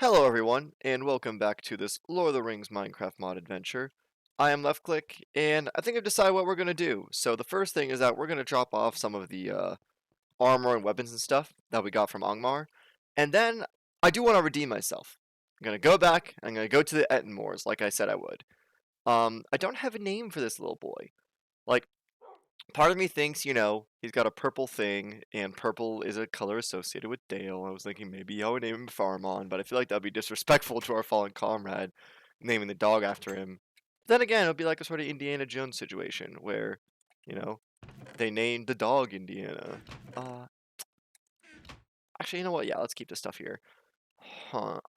Hello everyone, and welcome back to this Lord of the Rings Minecraft mod adventure. I am LeftClick, and I think I've decided what we're going to do. So the first thing is that we're going to drop off some of the armor and weapons and stuff that we got from Angmar. And then, I do want to redeem myself. I'm going to go back, I'm going to go to the Angmars, like I said I would. I don't have a name for this little boy. Like, part of me thinks, he's got a purple thing, and purple is a color associated with Dale. I was thinking maybe I would name him Farman, but I feel like that would be disrespectful to our fallen comrade, naming the dog after him. Then again, it would be like a sort of Indiana Jones situation, where, you know, they named the dog Indiana. Actually, you know what? Yeah, let's keep this stuff here.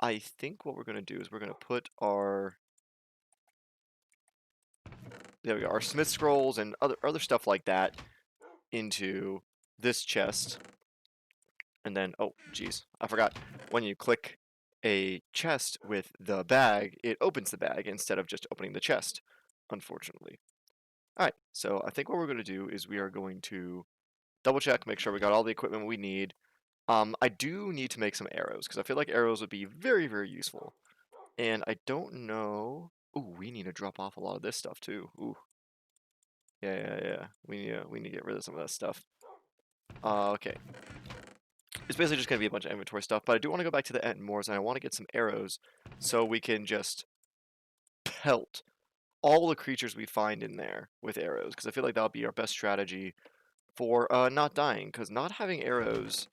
I think what we're going to do is we're going to put our... There we go, our smith scrolls and other stuff like that into this chest. And then, oh, geez, I forgot. When you click a chest with the bag, it opens the bag instead of just opening the chest, unfortunately. Alright, so I think what we're going to do is we are going to double check, make sure we got all the equipment we need. I do need to make some arrows, because I feel like arrows would be very, very useful. And I don't know... Ooh, we need to drop off a lot of this stuff, too. Ooh. Yeah. We need to get rid of some of that stuff. Okay. It's basically just going to be a bunch of inventory stuff, but I do want to go back to the Entmoors, and I want to get some arrows so we can just pelt all the creatures we find in there with arrows, because I feel like that'll be our best strategy for not dying, because not having arrows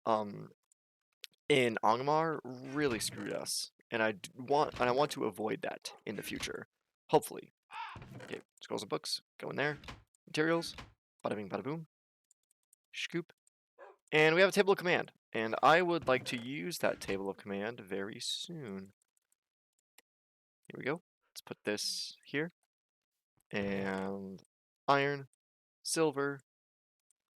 in Angmar really screwed us, and I want to avoid that in the future, hopefully. Okay, scrolls and books, go in there. Materials, bada bing, bada boom. Scoop. And we have a table of command, and I would like to use that table of command very soon. Here we go. Let's put this here. And iron, silver.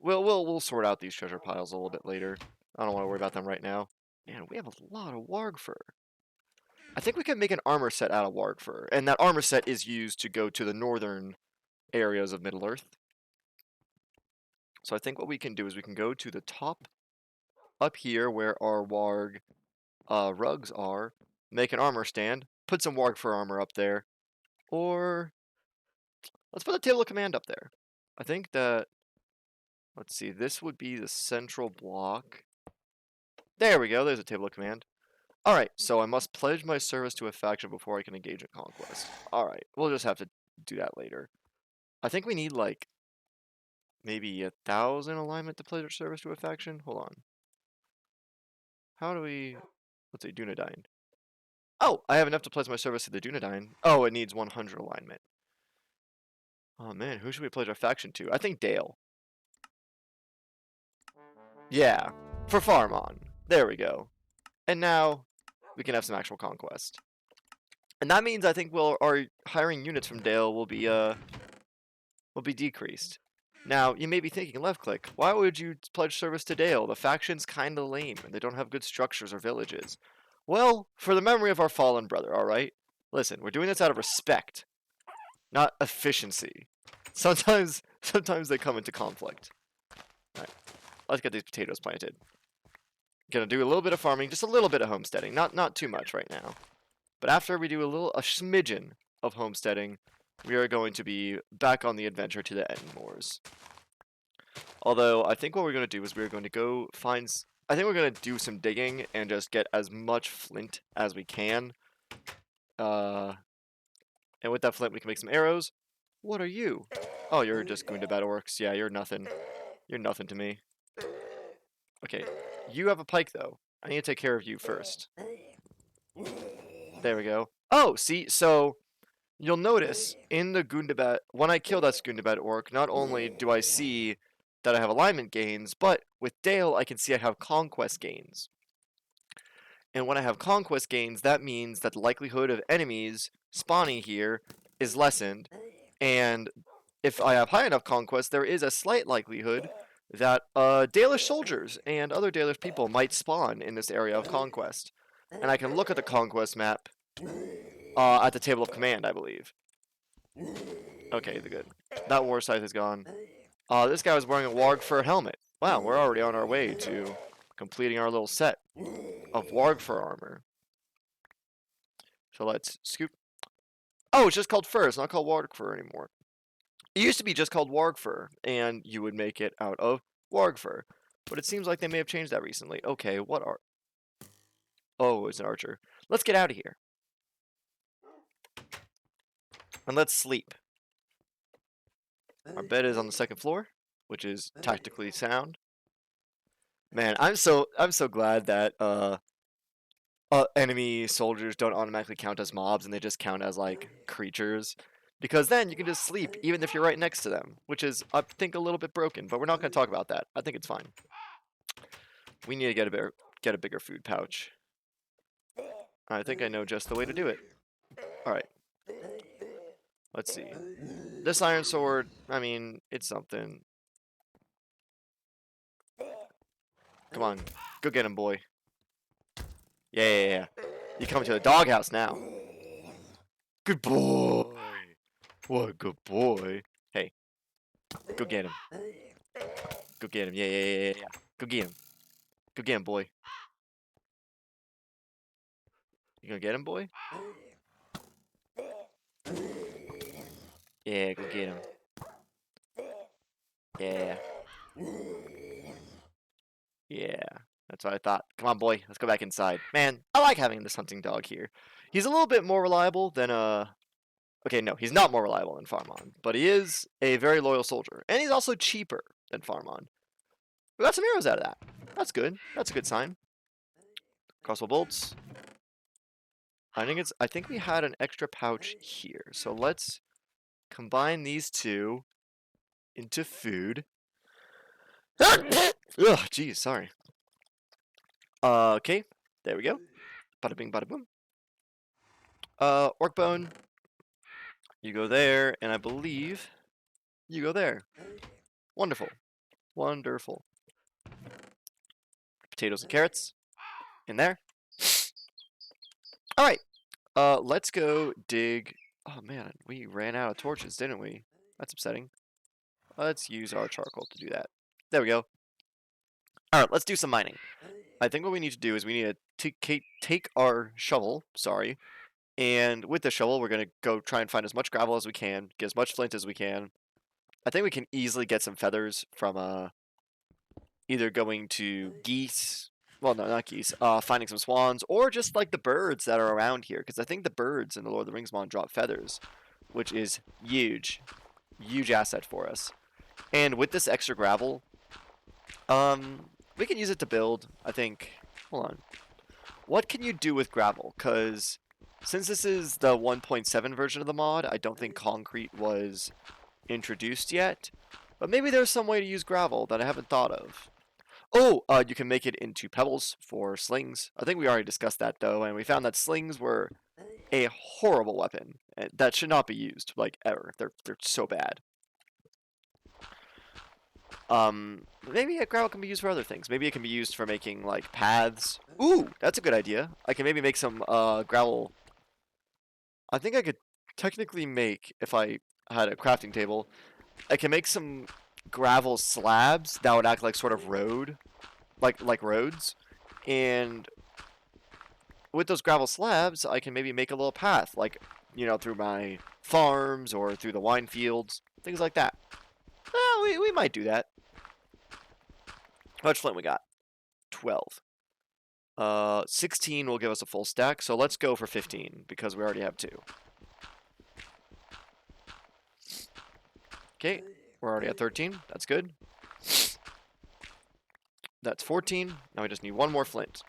We'll sort out these treasure piles a little bit later. I don't want to worry about them right now. Man, we have a lot of warg fur. I think we can make an armor set out of warg fur, and that armor set is used to go to the northern areas of Middle-earth. So I think what we can do is we can go to the top up here where our warg rugs are, make an armor stand, put some warg fur armor up there, or let's put the table of command up there. I think that, let's see, this would be the central block. There we go, there's a table of command. Alright, so I must pledge my service to a faction before I can engage in conquest. Alright, we'll just have to do that later. I think we need, like, maybe 1,000 alignment to pledge our service to a faction? Hold on. How do we... Let's say Dunedain. Oh, I have enough to pledge my service to the Dunedain. Oh, it needs 100 alignment. Oh man, who should we pledge our faction to? I think Dale. Yeah, for Farman. There we go. And now we can have some actual conquest. And that means I think our hiring units from Dale will be decreased. Now, you may be thinking, LeftClick, why would you pledge service to Dale? The faction's kinda lame, and they don't have good structures or villages. Well, for the memory of our fallen brother, alright? Listen, we're doing this out of respect, not efficiency. Sometimes they come into conflict. Alright, let's get these potatoes planted. Gonna do a little bit of farming, just a little bit of homesteading, not too much right now. But after we do a smidgen of homesteading, we are going to be back on the adventure to the Angmars. Although, I think what we're going to do is we're going to go find... I think we're going to do some digging and just get as much flint as we can. And with that flint, we can make some arrows. What are you? Oh, you're just Gundabad orcs. Yeah, you're nothing. You're nothing to me. Okay, you have a pike, though. I need to take care of you first. There we go. Oh, see, so... You'll notice in the Gundabad, when I kill that Gundabad orc, not only do I see that I have alignment gains, but with Dale, I can see I have conquest gains. And when I have conquest gains, that means that the likelihood of enemies spawning here is lessened. And if I have high enough conquest, there is a slight likelihood that Dalish soldiers and other Dalish people might spawn in this area of conquest. And I can look at the conquest map at the table of command, I believe. Okay, the good. That war scythe is gone. This guy was wearing a warg fur helmet. Wow, we're already on our way to completing our little set. of warg fur armor. So let's scoop. Oh, it's just called fur. It's not called warg fur anymore. It used to be just called warg fur, and you would make it out of warg fur. But it seems like they may have changed that recently. Okay, what are... Oh, it's an archer. Let's get out of here. And let's sleep. Our bed is on the second floor, which is tactically sound. Man, I'm so glad that enemy soldiers don't automatically count as mobs and they just count as like creatures. Because then you can just sleep even if you're right next to them, which is I think a little bit broken, but we're not going to talk about that. I think it's fine. We need to get a bigger food pouch. I think I know just the way to do it. All right. Let's see. This iron sword, I mean, it's something. Come on. Go get him, boy. Yeah. You come to the doghouse now. Good boy. What a good boy. Hey. Go get him. Go get him. Yeah. Go get him. Go get him, boy. You gonna get him, boy? Yeah, go get him. Yeah. Yeah. That's what I thought. Come on, boy. Let's go back inside. Man, I like having this hunting dog here. He's a little bit more reliable than okay, no, he's not more reliable than Farman, but he is a very loyal soldier. And he's also cheaper than Farman. We got some arrows out of that. That's good. That's a good sign. Crossbow bolts. I think we had an extra pouch here. So let's combine these two into food. Ugh, jeez, sorry. Okay, there we go. Bada bing, bada boom. Orc bone. You go there, and I believe you go there. Wonderful. Wonderful. Potatoes and carrots in there. All right. Let's go dig. Oh man, we ran out of torches, didn't we? That's upsetting. Let's use our charcoal to do that. There we go. All right, let's do some mining. I think what we need to do is we need to take our shovel, sorry, and with the shovel we're going to go try and find as much gravel as we can, get as much flint as we can. I think we can easily get some feathers from either going to geese, well no, not geese, finding some swans, or just like the birds that are around here, because I think the birds in the Lord of the Rings mod drop feathers, which is huge asset for us. And with this extra gravel, we can use it to build, I think. Hold on. What can you do with gravel? Because since this is the 1.7 version of the mod, I don't think concrete was introduced yet. But maybe there's some way to use gravel that I haven't thought of. Oh, you can make it into pebbles for slings. I think we already discussed that, though, and we found that slings were a horrible weapon that should not be used, like, ever. They're so bad. Maybe a gravel can be used for other things. Maybe it can be used for making, like, paths. Ooh, that's a good idea. I can maybe make some, gravel. I think I could technically make, if I had a crafting table, I can make some gravel slabs that would act like sort of road, like roads. And with those gravel slabs, I can maybe make a little path, like, you know, through my farms or through the wine fields, things like that. Well, we might do that. How much flint we got? 12. 16 will give us a full stack, so let's go for 15, because we already have 2. Okay, we're already at 13. That's good. That's 14. Now we just need one more flint.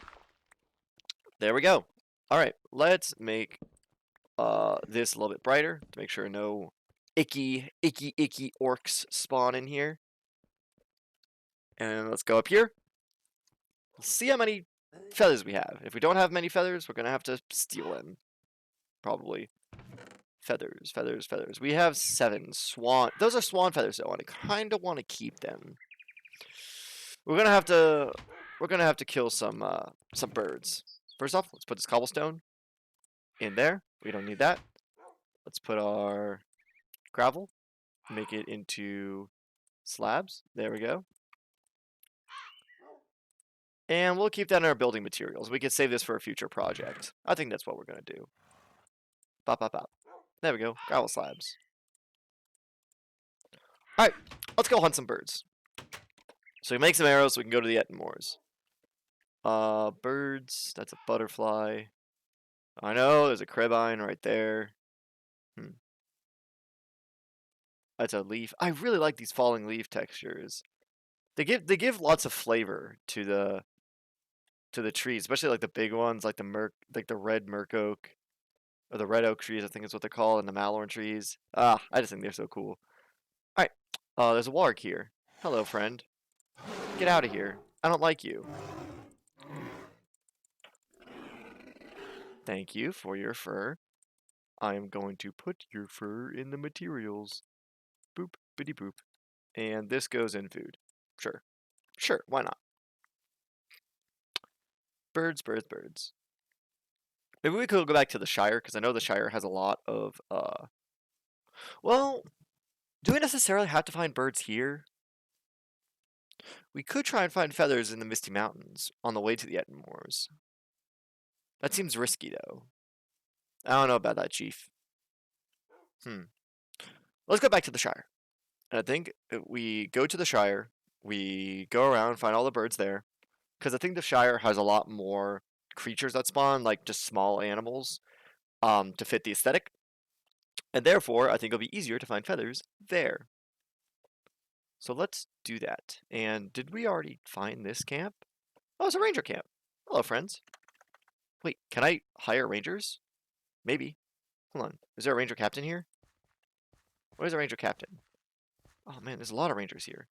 There we go. Alright, let's make this a little bit brighter to make sure no icky orcs spawn in here. And let's go up here. Let's see how many feathers we have. If we don't have many feathers, we're going to have to steal them. Probably. Feathers. We have 7 swan. Those are swan feathers though, and I kind of want to keep them. We're going to have to kill some birds. First off, let's put this cobblestone in there. We don't need that. Let's put our gravel, make it into slabs. There we go. And we'll keep that in our building materials. We can save this for a future project. I think that's what we're going to do. Bop, bop, bop. There we go. Gravel slabs. Alright, let's go hunt some birds. So we make some arrows so we can go to the Ettenmoors. Birds. That's a butterfly. I know, there's a crabine right there. That's a leaf. I really like these falling leaf textures. They give lots of flavor to the trees, especially like the big ones, like the red merc oak, or the red oak trees, I think is what they're called, and the malorn trees. I just think they're so cool. All right, there's a warg here. Hello, friend. Get out of here. I don't like you. Thank you for your fur. I am going to put your fur in the materials. Boop, biddy boop. And this goes in food. Sure. Sure, why not? Birds, birds, birds. Maybe we could go back to the Shire, because I know the Shire has a lot of, well, do we necessarily have to find birds here? We could try and find feathers in the Misty Mountains on the way to the Ettenmoors. That seems risky, though. I don't know about that, Chief. Let's go back to the Shire. And I think we go to the Shire, we go around, find all the birds there, because I think the Shire has a lot more creatures that spawn, like just small animals, to fit the aesthetic. And therefore, I think it'll be easier to find feathers there. So let's do that. And did we already find this camp? Oh, it's a ranger camp. Hello, friends. Wait, can I hire rangers? Maybe. Hold on. Is there a ranger captain here? Where's a ranger captain? Oh man, there's a lot of rangers here.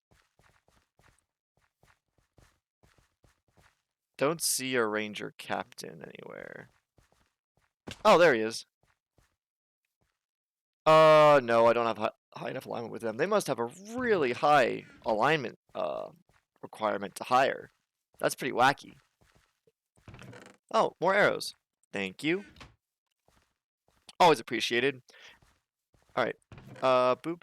Don't see a ranger captain anywhere. Oh, there he is. No, I don't have high enough alignment with them. They must have a really high alignment requirement to hire. That's pretty wacky. Oh, more arrows. Thank you. Always appreciated. Alright. Boop.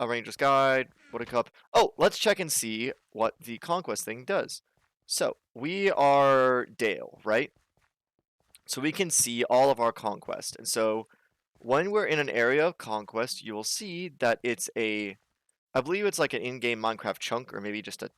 A ranger's guide. What a cup. Oh, let's check and see what the conquest thing does. So, we are Dale, right? So we can see all of our conquest. And so, when we're in an area of conquest, you will see that it's a, I believe it's like an in-game Minecraft chunk, or maybe just an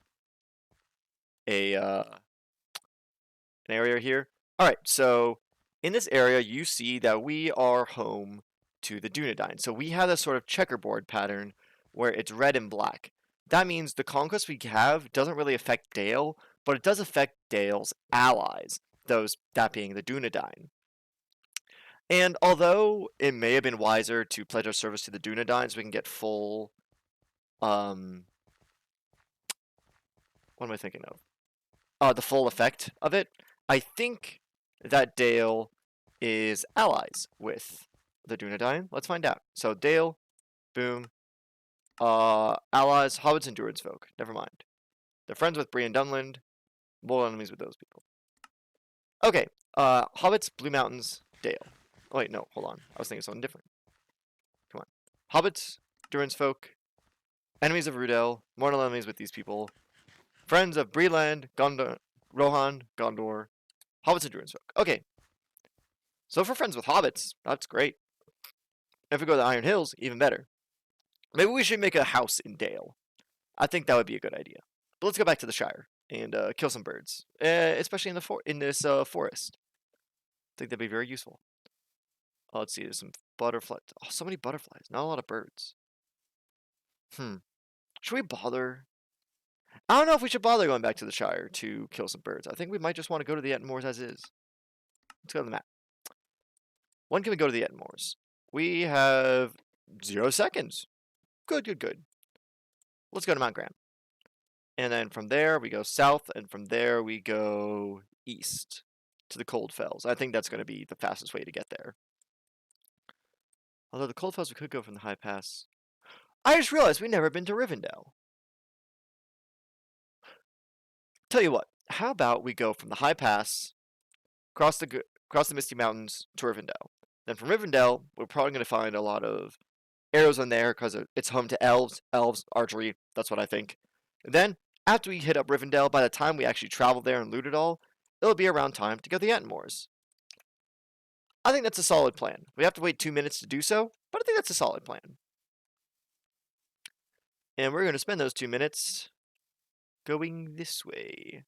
area here. All right, so in this area, you see that we are home to the Dunedain. So we have this sort of checkerboard pattern where it's red and black. That means the conquest we have doesn't really affect Dale, but it does affect Dale's allies, that being the Dunedain. And although it may have been wiser to pledge our service to the Dunedain so we can get full, what am I thinking of? The full effect of it, I think that Dale is allies with the Dunedain. Let's find out. So Dale, boom, allies, hobbits, endurance folk. Never mind. They're friends with Bree and Dunland. Mortal enemies with those people. Okay, hobbits, Blue Mountains, Dale. Oh, wait, no, hold on. I was thinking something different. Come on. Hobbits, endurance folk, enemies of Rudel, mortal enemies with these people. Friends of Breland, Gondor, Rohan, Gondor, hobbits, endurance folk. Okay. So if we're friends with hobbits, that's great. If we go to the Iron Hills, even better. Maybe we should make a house in Dale. I think that would be a good idea. But let's go back to the Shire and kill some birds, especially in this forest. I think that'd be very useful. Oh, let's see. There's some butterflies. Oh, so many butterflies. Not a lot of birds. Should we bother? I don't know if we should bother going back to the Shire to kill some birds. I think we might just want to go to the Ettenmoors as is. Let's go to the map. When can we go to the Ettenmoors? We have 0 seconds. Good, good, good. Let's go to Mount Graham. And then from there, we go south, and from there, we go east to the Cold Fells. I think that's going to be the fastest way to get there. Although the Cold Fells, we could go from the High Pass. I just realized we've never been to Rivendell. Tell you what, how about we go from the High Pass, cross the Misty Mountains to Rivendell. Then from Rivendell, we're probably going to find a lot of arrows on there because it's home to elves, archery, that's what I think. And then After we hit up Rivendell, by the time we actually travel there and loot it all, it'll be around time to go to the Entmoors. I think that's a solid plan. We have to wait 2 minutes to do so, but I think that's a solid plan. And we're going to spend those 2 minutes going this way.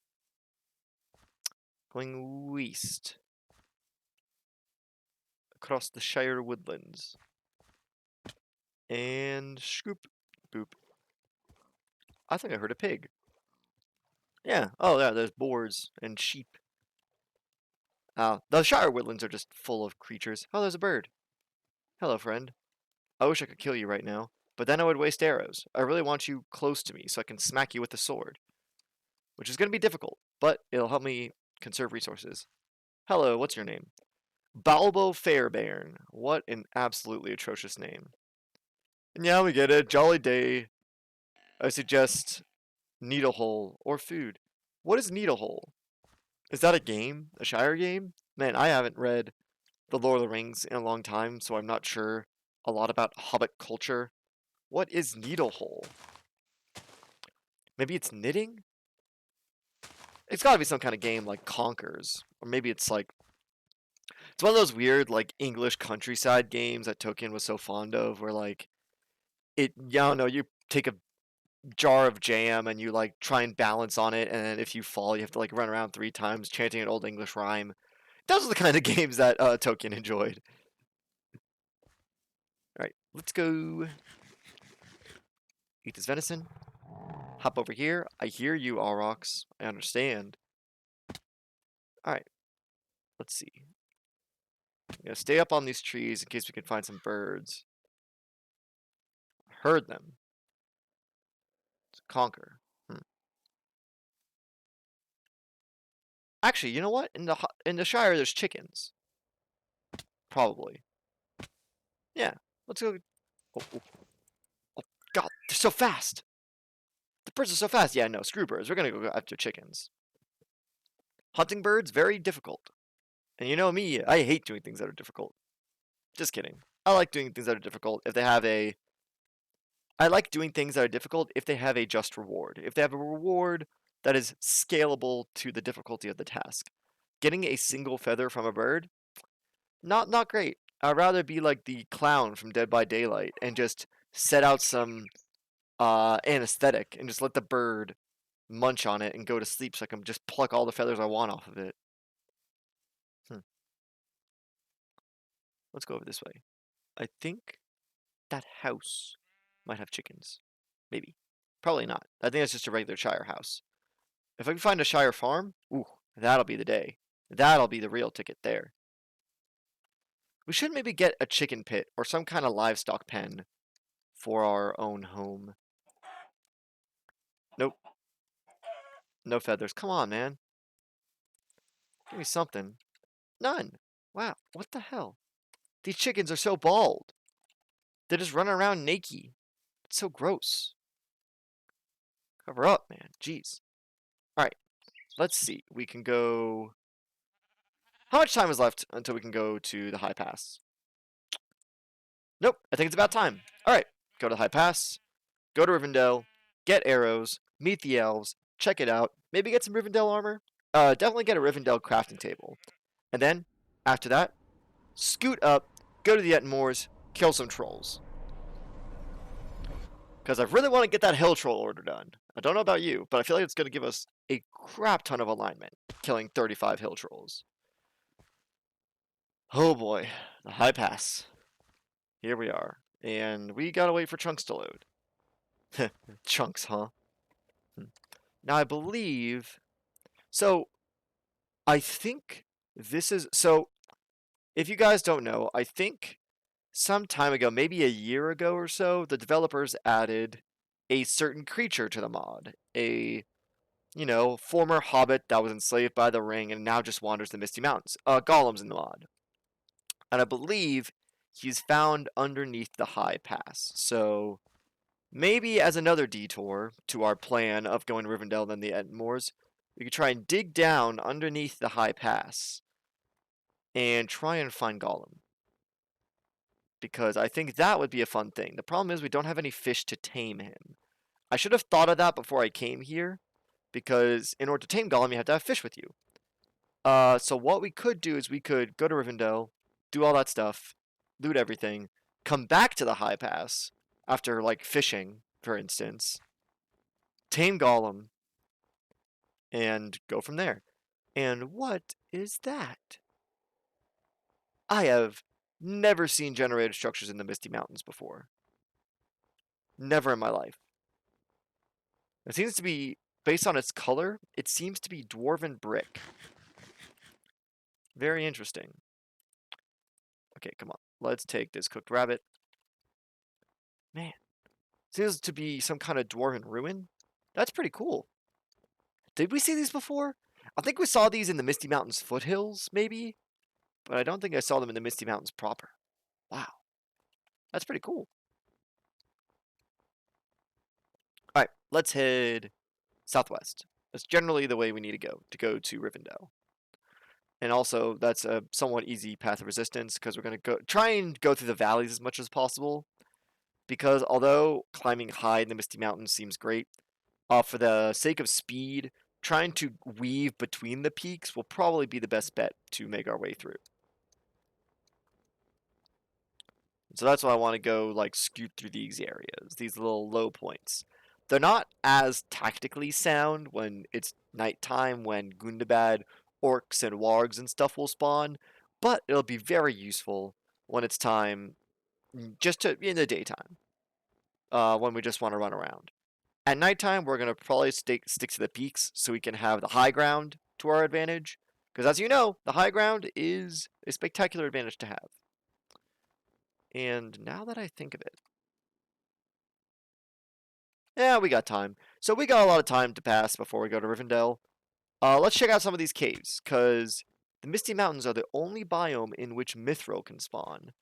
Going west. Across the Shire woodlands. And scoop. Boop. I think I heard a pig. Yeah. Oh, yeah, there's boars and sheep. The Shire woodlands are just full of creatures. Oh, there's a bird. Hello, friend. I wish I could kill you right now, but then I would waste arrows. I really want you close to me so I can smack you with the sword. Which is going to be difficult, but it'll help me conserve resources. Hello, what's your name? Balbo Fairbairn. What an absolutely atrocious name. Yeah, we get it. Jolly day. I suggest Needlehole or food. What is Needlehole? Is that a game? A Shire game? Man, I haven't read The Lord of the Rings in a long time, so I'm not sure a lot about Hobbit culture. What is Needlehole? Maybe it's knitting? It's gotta be some kind of game like Conkers. Or maybe it's like... It's one of those weird, like, English countryside games that Tolkien was so fond of, where, like, I don't know, you take a jar of jam and you, like, try and balance on it, and then if you fall, you have to, like, run around 3 times chanting an Old English rhyme. Those are the kind of games that Tolkien enjoyed. Alright, let's go eat this venison. Hop over here. I hear you, Aurochs. I understand. Alright, let's see. I'm gonna stay up on these trees in case we can find some birds. Herd them. To conquer. Actually, you know what? In the Shire, there's chickens. Probably. Yeah. Let's go. Oh, oh, oh, God, they're so fast. The birds are so fast. Yeah, no, screw birds. We're gonna go after chickens. Hunting birds, very difficult. And you know me, I hate doing things that are difficult. Just kidding. I like doing things that are difficult if they have a... I like doing things that are difficult if they have a just reward. If they have a reward that is scalable to the difficulty of the task. Getting a single feather from a bird, not great. I'd rather be like the clown from Dead by Daylight and just set out some anesthetic and just let the bird munch on it and go to sleep so I can just pluck all the feathers I want off of it. Let's go over this way. I think that house might have chickens. Maybe. Probably not. I think that's just a regular Shire house. If I can find a Shire farm, ooh, that'll be the day. That'll be the real ticket there. We should maybe get a chicken pit or some kind of livestock pen for our own home. Nope. No feathers. Come on, man. Give me something. None. Wow, what the hell? These chickens are so bald. They're just running around naked. It's so gross. Cover up, man. Jeez. Alright, let's see. We can go... How much time is left until we can go to the High Pass? Nope, I think it's about time. Alright, go to the High Pass, go to Rivendell, get arrows, meet the elves, check it out, maybe get some Rivendell armor. Definitely get a Rivendell crafting table. And then, after that, scoot up, go to the Entmoors, kill some trolls. Because I really want to get that hill troll order done. I don't know about you, but I feel like it's going to give us a crap ton of alignment, killing 35 hill trolls. Oh boy, the High Pass. Here we are. And we gotta wait for chunks to load. Chunks, huh? Now I believe... So, I think this is... So, if you guys don't know, I think some time ago, maybe a year ago or so, the developers added a certain creature to the mod. A, you know, former hobbit that was enslaved by the ring and now just wanders the Misty Mountains. Golem's in the mod. And I believe he's found underneath the High Pass. So, maybe as another detour to our plan of going to Rivendell and the Entmoors, we could try and dig down underneath the High Pass and try and find Golem. Because I think that would be a fun thing. The problem is we don't have any fish to tame him. I should have thought of that before I came here, because in order to tame Golem, you have to have fish with you. So what we could do is we could go to Rivendell, do all that stuff, loot everything, come back to the high pass after like fishing, for instance, tame Golem, and go from there. And what is that? I have never seen generated structures in the Misty Mountains before. Never in my life. It seems to be, based on its color, it seems to be dwarven brick. Very interesting. Okay, come on. Let's take this cooked rabbit. Man, seems to be some kind of dwarven ruin. That's pretty cool. Did we see these before? I think we saw these in the Misty Mountains foothills, maybe? But I don't think I saw them in the Misty Mountains proper. Wow. That's pretty cool. Alright, let's head southwest. That's generally the way we need to go to Rivendell. And also, that's a somewhat easy path of resistance, because we're going to try and go through the valleys as much as possible. Because although climbing high in the Misty Mountains seems great, for the sake of speed, trying to weave between the peaks will probably be the best bet to make our way through. So that's why I want to go, like, scoot through these areas, these little low points. They're not as tactically sound when it's nighttime, when Gundabad, orcs, and wargs and stuff will spawn, but it'll be very useful when it's time, just in the daytime, when we just want to run around. At nighttime, we're going to probably stick to the peaks so we can have the high ground to our advantage, because as you know, the high ground is a spectacular advantage to have. And now that I think of it, yeah, we got time. So we got a lot of time to pass before we go to Rivendell. Let's check out some of these caves, because the Misty Mountains are the only biome in which Mithril can spawn.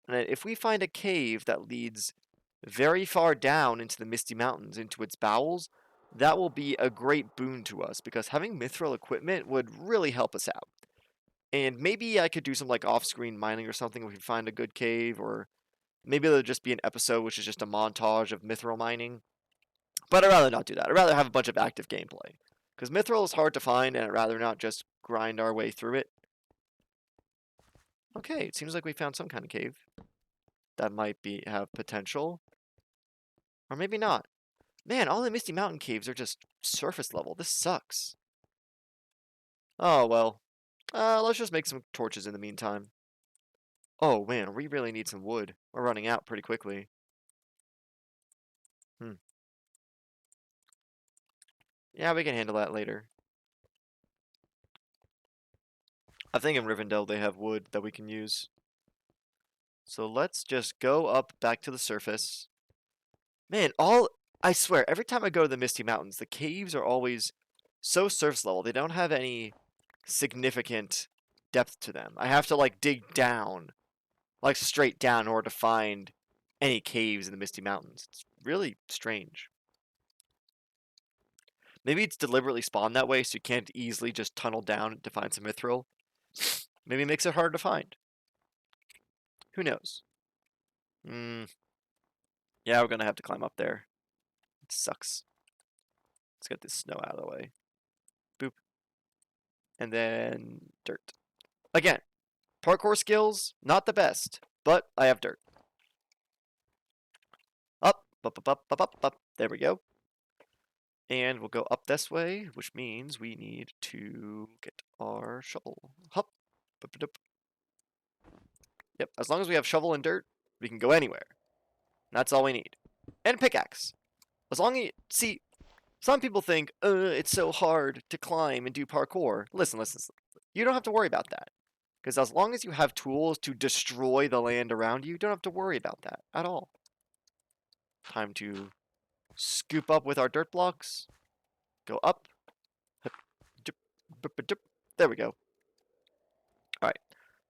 And if we find a cave that leads very far down into the Misty Mountains, into its bowels, that will be a great boon to us, because having Mithril equipment would really help us out. And maybe I could do some like off-screen mining or something if we find a good cave, or maybe it'll just be an episode which is just a montage of Mithril mining. But I'd rather not do that. I'd rather have a bunch of active gameplay. Because Mithril is hard to find, and I'd rather not just grind our way through it. Okay, it seems like we found some kind of cave that might have potential. Or maybe not. Man, all the Misty Mountain caves are just surface level. This sucks. Oh, well. Let's just make some torches in the meantime. Oh, man, we really need some wood. We're running out pretty quickly. Yeah, we can handle that later. I think in Rivendell they have wood that we can use. So let's just go up back to the surface. Man, I swear, every time I go to the Misty Mountains, the caves are always so surface level. They don't have any significant depth to them. I have to, like, dig down, like, straight down in order to find any caves in the Misty Mountains. It's really strange. Maybe it's deliberately spawned that way so you can't easily just tunnel down to find some mithril. Maybe it makes it harder to find. Who knows? Yeah, we're gonna have to climb up there. It sucks. Let's get this snow out of the way. Boop. And then dirt. Again, parkour skills, not the best, but I have dirt. Up, up, up, up, up, up, up. There we go. And we'll go up this way, which means we need to get our shovel. Hup. Yep, as long as we have shovel and dirt, we can go anywhere. That's all we need. And pickaxe. As long as you... See, some people think, it's so hard to climb and do parkour. Listen. You don't have to worry about that. Because as long as you have tools to destroy the land around you, you don't have to worry about that at all. Time to scoop up with our dirt blocks. Go up. There we go. Alright.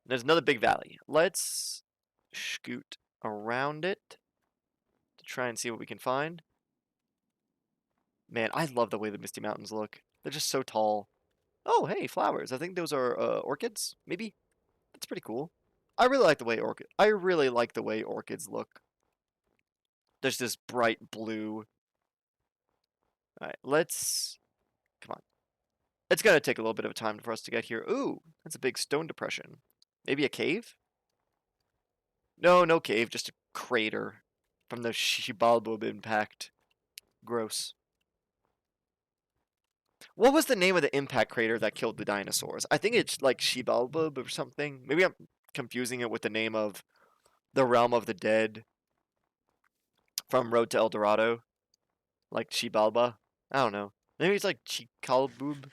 There's another big valley. Let's scoot around it to try and see what we can find. Man, I love the way the Misty Mountains look. They're just so tall. Oh, hey, flowers. I think those are orchids, maybe? That's pretty cool. I really like the way orchids look. There's this bright blue. Alright, let's It's gonna take a little bit of time for us to get here. Ooh, that's a big stone depression. Maybe a cave? No, no cave, just a crater from the Shibalbob impact. Gross. What was the name of the impact crater that killed the dinosaurs? I think it's like Shibalbob or something. Maybe I'm confusing it with the name of the Realm of the Dead from Road to El Dorado. Like Shibalba. I don't know. Maybe it's like Chikalboob.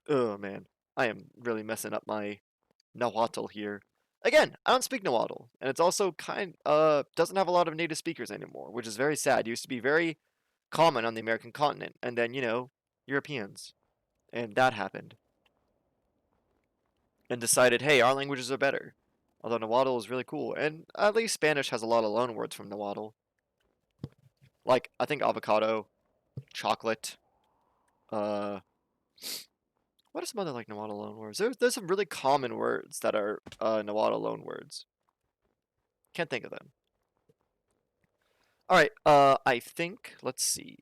Oh man, I am really messing up my Nahuatl here. Again, I don't speak Nahuatl, and it's also doesn't have a lot of native speakers anymore, which is very sad. It used to be very common on the American continent, and then Europeans, and that happened, and decided, hey, our languages are better. Although Nahuatl is really cool, and at least Spanish has a lot of loan words from Nahuatl, like I think avocado, chocolate, uh, what are some other like Nahuatl loan words? There's some really common words that are Nahuatl loan words. Can't think of them. All right. I think let's see.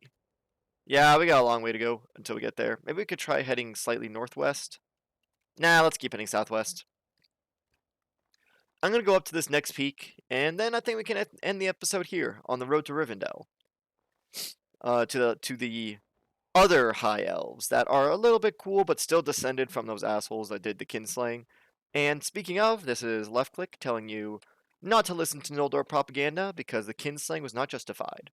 Yeah, we got a long way to go until we get there. Maybe we could try heading slightly northwest. Nah, let's keep heading southwest. I'm gonna go up to this next peak, and then I think we can end the episode here on the road to Rivendell. To the other high elves that are a little bit cool, but still descended from those assholes that did the kinslaying. And speaking of, this is Left Click telling you not to listen to Noldor propaganda because the kinslaying was not justified.